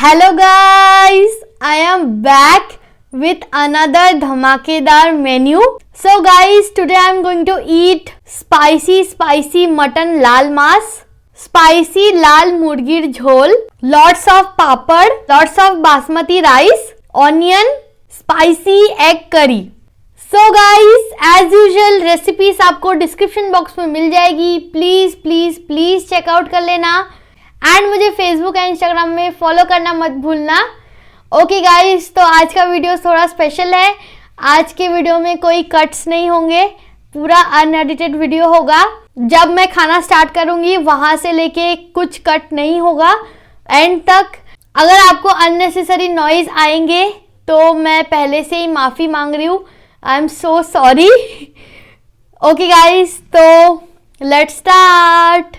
Hello guys, I am back with another dhamakedar menu. So guys, today I am going to eat spicy mutton Laal Maas, spicy Laal Murgir Jhol, lots of papad, lots of basmati rice, onion, spicy egg curry. So guys as usual recipes आपको description box में मिल जाएगी. Please please please checkout कर लेना and मुझे Facebook and Instagram में follow करना मत भूलना. ओके गाइस, तो आज का वीडियो थोड़ा स्पेशल है. आज के वीडियो में कोई कट्स नहीं होंगे, पूरा अनएडिटेड वीडियो होगा. जब मैं खाना स्टार्ट करूंगी वहां से लेके कुछ कट नहीं होगा एंड तक. अगर आपको अननेसेसरी नॉइज आएंगे तो मैं पहले से ही माफ़ी मांग रही हूँ. I am so sorry. Okay guys, तो लेट्स स्टार्ट.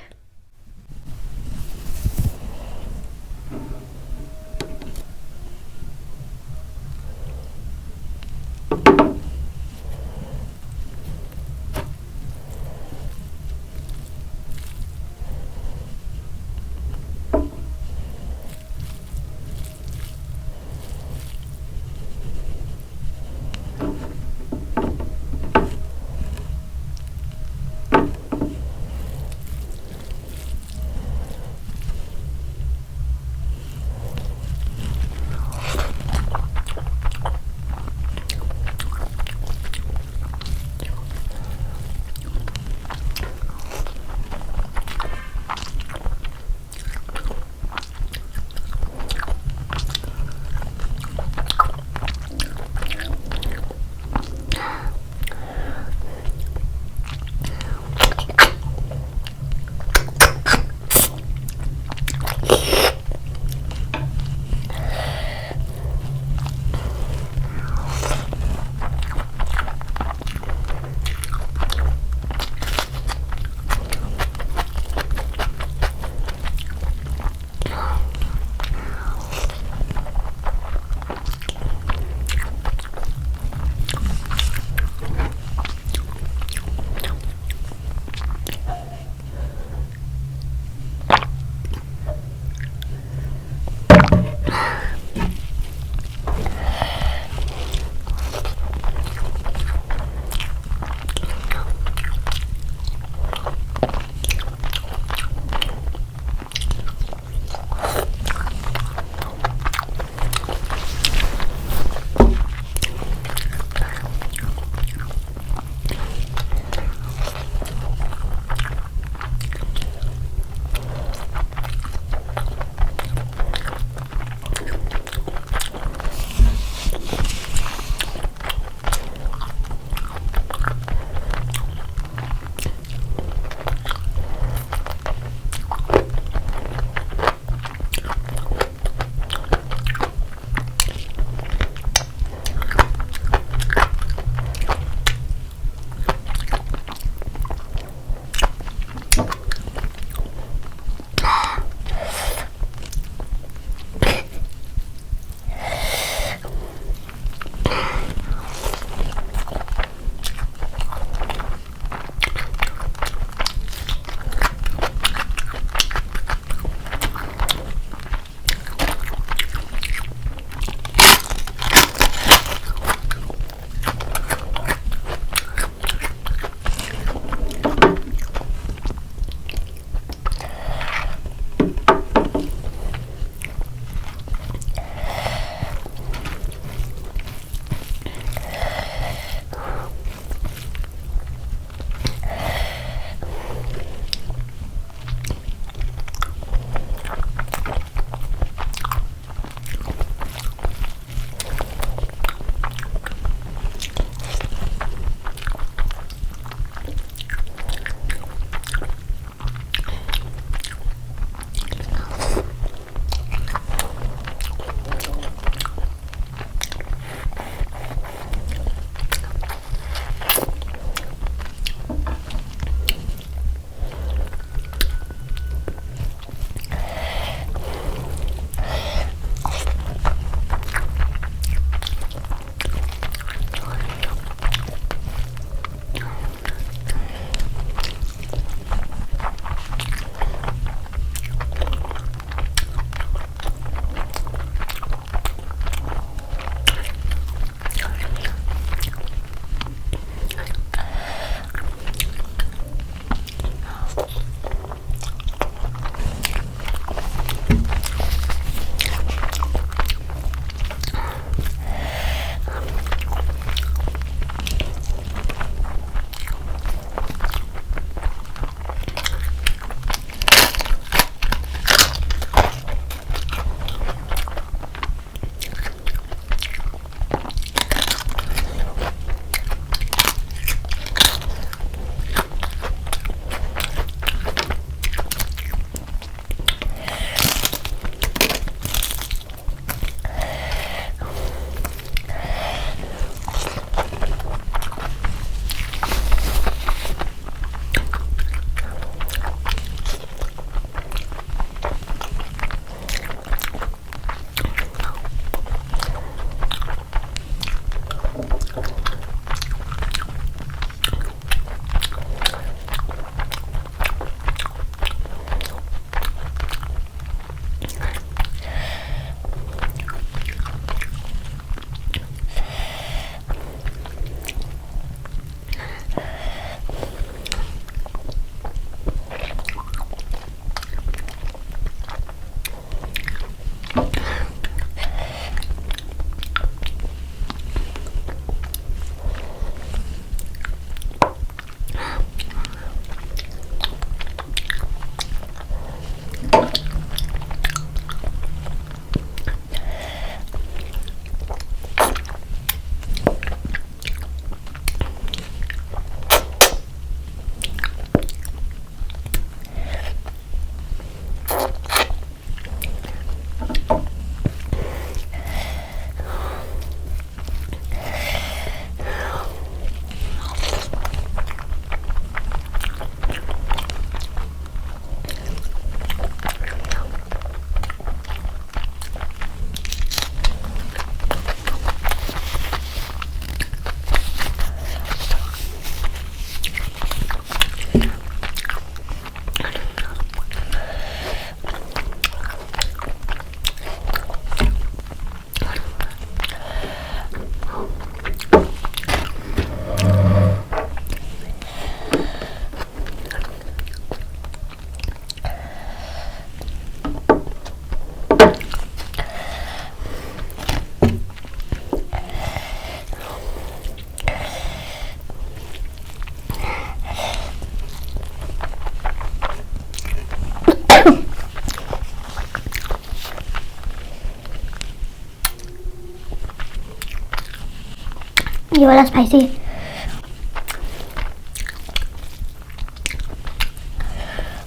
ये वाला स्पाइसी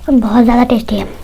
बहुत ज़्यादा टेस्टी है।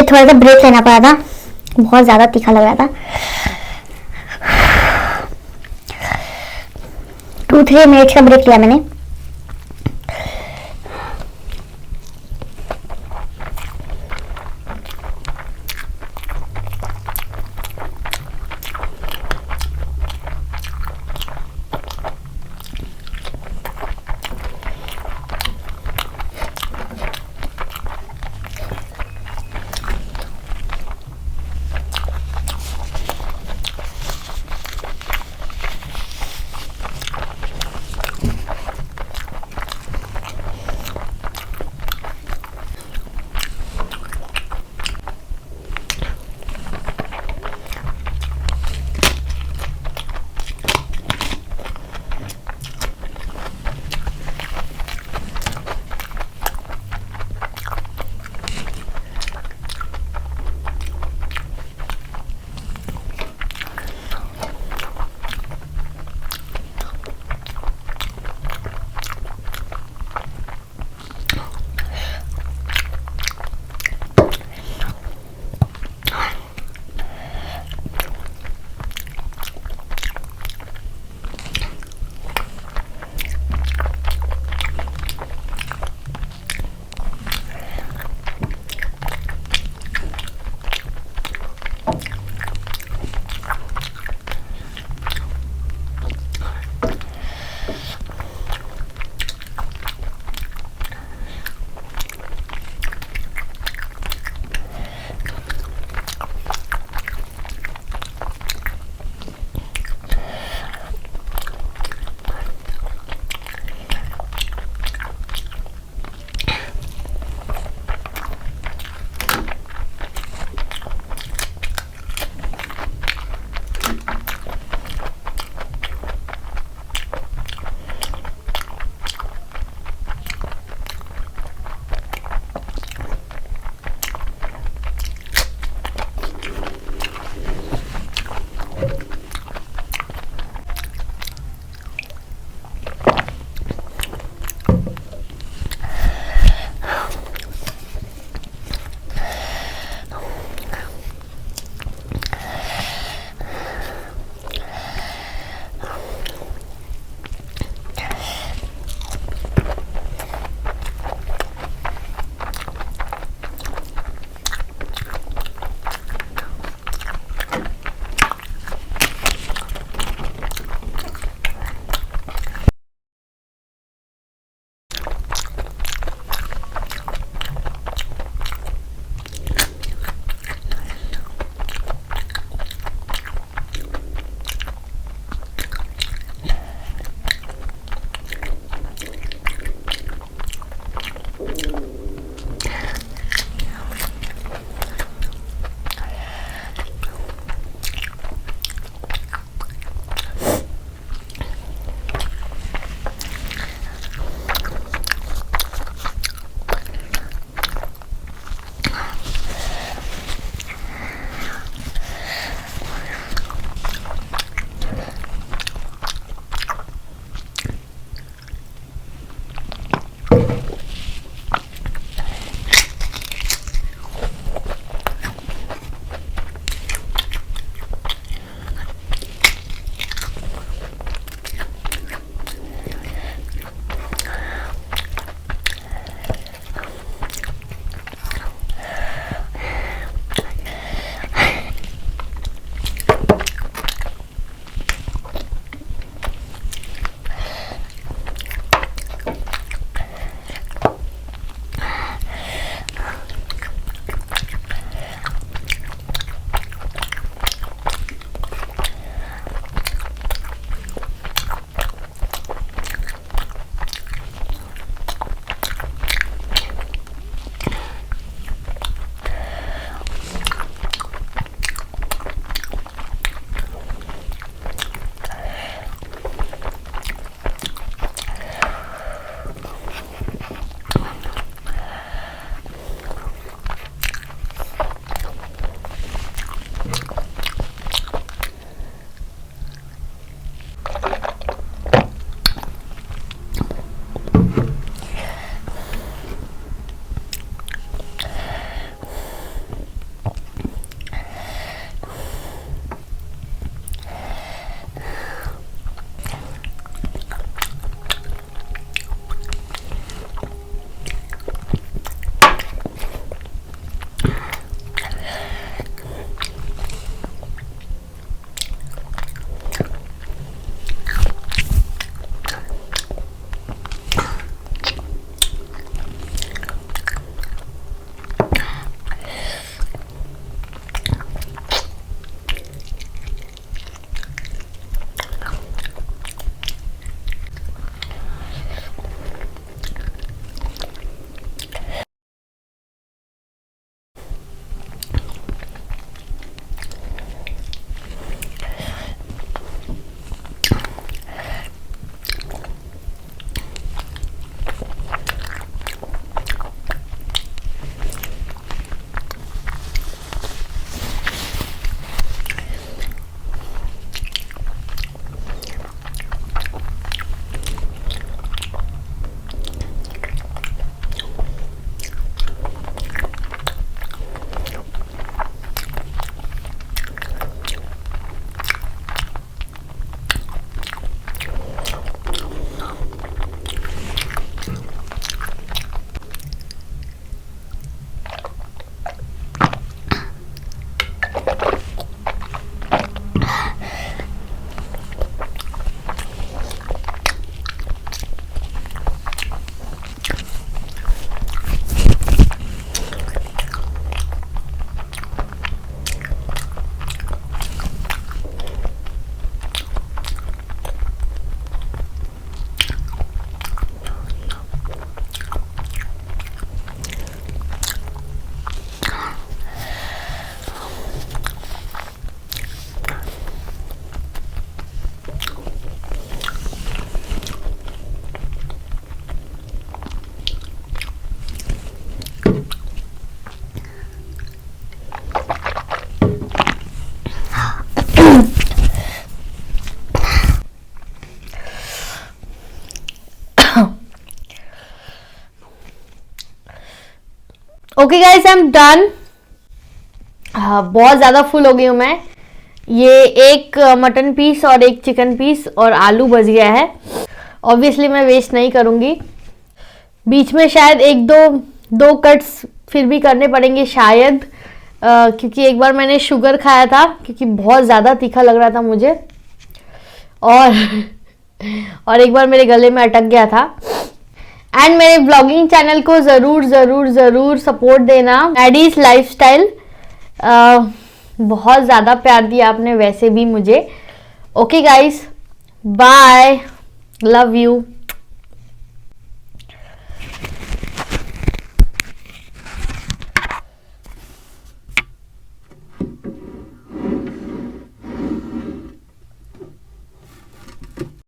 मुझे थोड़ा सा ब्रेक लेना पड़ा था, बहुत ज़्यादा तीखा लग रहा था। 2-3 मिनट का ब्रेक लिया मैंने। Okay guys, I am done. बहुत ज़्यादा फुल हो गई हूँ मैं। ये एक मटन पीस और एक चिकन पीस और आलू बच गया है। ऑब्वियसली मैं वेस्ट नहीं करूँगी। बीच में शायद एक दो कट्स फिर भी करने पड़ेंगे शायद, क्योंकि एक बार मैंने शुगर खाया था क्योंकि बहुत ज़्यादा तीखा लग रहा था मुझे, और और एक बार मेरे गले में अटक गया था। एंड मेरे ब्लॉगिंग चैनल को ज़रूर ज़रूर ज़रूर सपोर्ट देना, मैडीज लाइफस्टाइल। बहुत ज़्यादा प्यार दिया आपने वैसे भी मुझे। Okay guys, bye, love you.